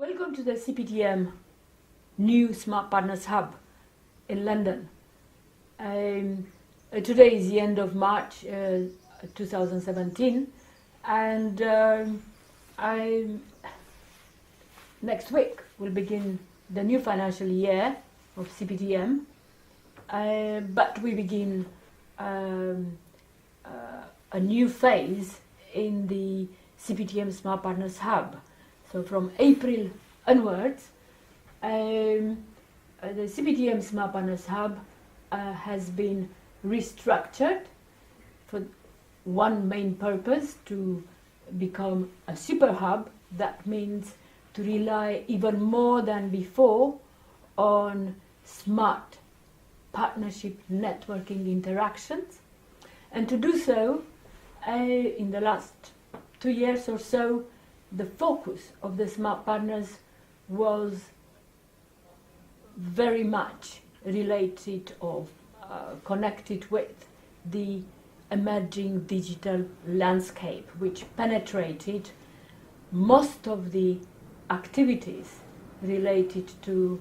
Welcome to the CPTM new Smart Partners Hub in London. Today is the end of March 2017, and next week will begin the new financial year of CPTM, but we begin a new phase in the CPTM Smart Partners Hub. So from April onwards, the CPTM Smart Partners Hub has been restructured for one main purpose: to become a super hub. That means to rely even more than before on smart partnership networking interactions. And to do so, in the last 2 years or so, the focus of the smart partners was very much related or connected with the emerging digital landscape, which penetrated most of the activities related to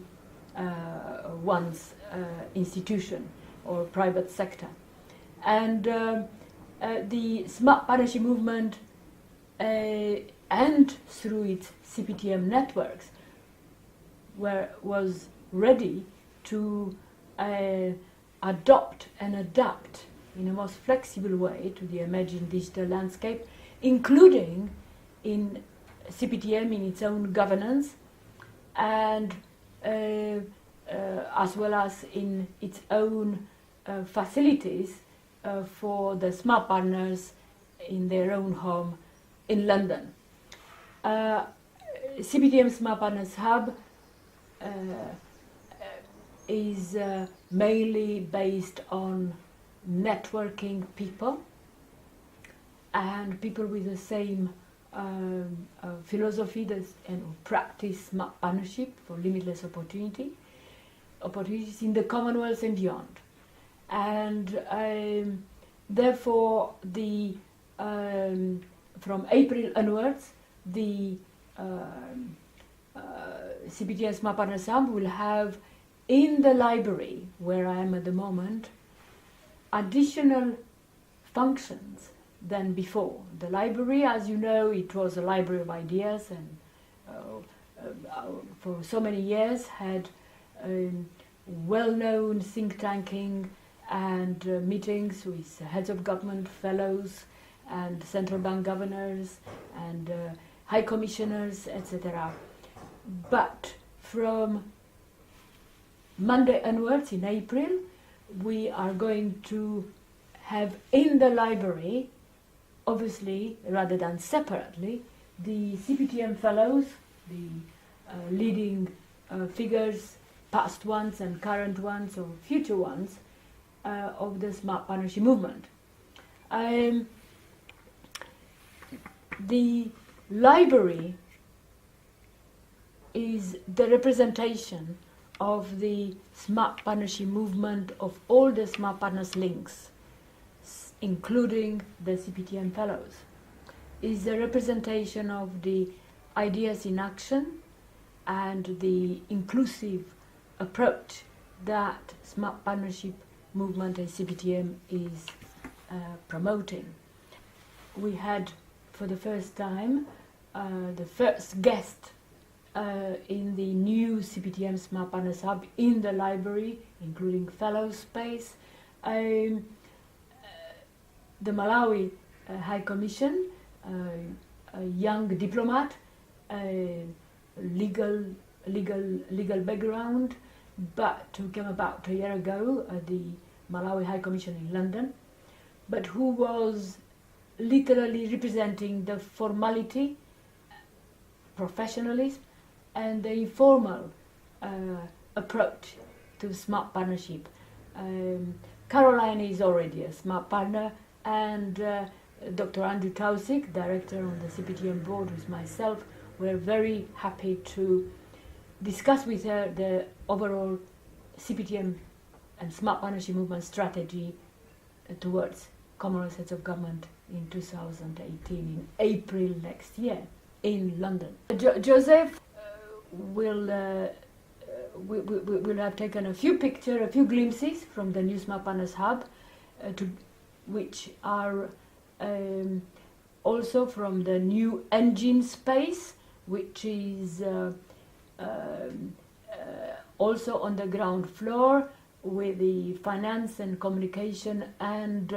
one's institution or private sector. And the smart partnership movement and through its CPTM networks was ready to adopt and adapt in a most flexible way to the emerging digital landscape, including in CPTM in its own governance, and as well as in its own facilities for the smart partners in their own home in London. CPTM Smart Partners Hub is mainly based on networking people and people with the same philosophy and practice smart partnership for limitless opportunities in the Commonwealth and beyond. And therefore, from April onwards, the CPTM Smart Partners Hub will have in the library, where I am at the moment, additional functions than before. The library, as you know, it was a library of ideas, and for so many years had well-known think tanking and meetings with heads of government, fellows, and central bank governors and high commissioners, etc. But from Monday onwards, in April, we are going to have in the library, obviously rather than separately, the CPTM fellows, the leading figures, past ones and current ones or future ones of the smart partnership movement. The library is the representation of the smart partnership movement of all the smart partners links, including the CPTM fellows. Is the representation of the ideas in action and the inclusive approach that smart partnership movement and CPTM is promoting. We had, for the first time, the first guest in the new CPTM Smart Partners Hub in the library, including fellow space, the Malawi High Commission, a young diplomat, legal background, but who came about a year ago at the Malawi High Commission in London, but who was literally representing the formality, professionalism, and the informal approach to smart partnership. Caroline is already a smart partner, and Dr. Andrew Tausig, director on the CPTM board with myself, were very happy to discuss with her the overall CPTM and smart partnership movement strategy towards Commonwealth Heads of Government in 2018, in April next year, in London. Joseph we'll have taken a few pictures, a few glimpses from the new Smart Partners Hub, which are also from the new engine space, which is also on the ground floor with the finance and communication and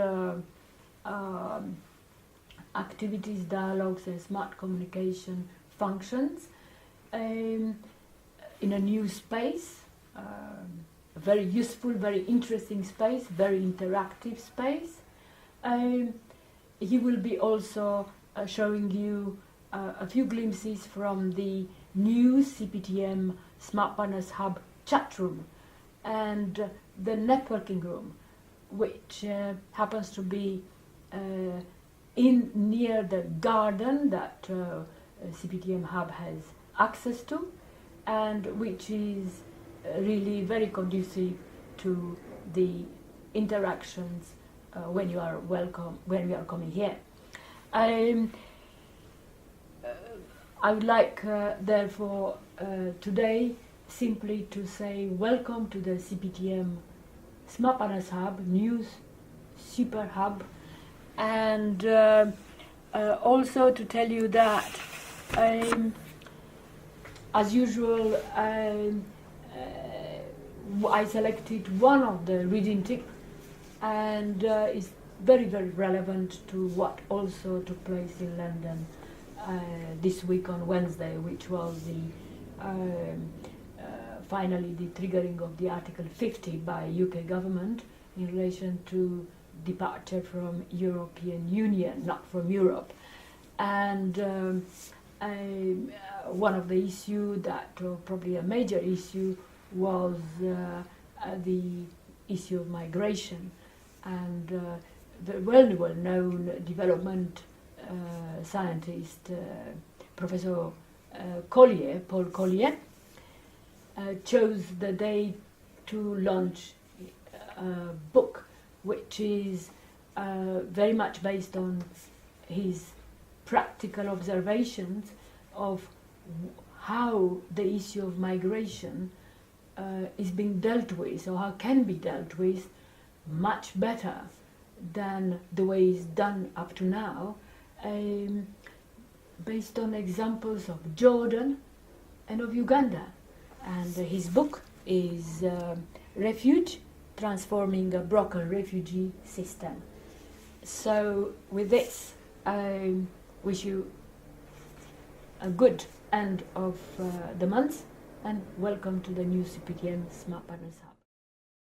activities, dialogues and smart communication functions in a new space, a very useful, very interesting space, very interactive space. He will be also showing you a few glimpses from the new CPTM Smart Partners Hub chat room and the networking room, which happens to be near the garden that CPTM Hub has access to, and which is really very conducive to the interactions when you are coming here. I would like, therefore, today simply to say welcome to the CPTM Smart Partners Hub, new SuperHub, and also to tell you that, as usual, I selected one of the reading tips, and it's very, very relevant to what also took place in London this week on Wednesday, which was finally the triggering of the Article 50 by UK government in relation to departure from European Union, not from Europe. And one of the issues that, probably a major issue, was the issue of migration. And the well-known development scientist, Professor Paul Collier, chose the day to launch a book which is very much based on his practical observations of how the issue of migration is being dealt with, or how can be dealt with much better than the way it's done up to now, based on examples of Jordan and of Uganda. And his book is Refuge, Transforming a Broken Refugee System. So with this, I wish you a good end of the month, and welcome to the new CPTM Smart Partners Hub.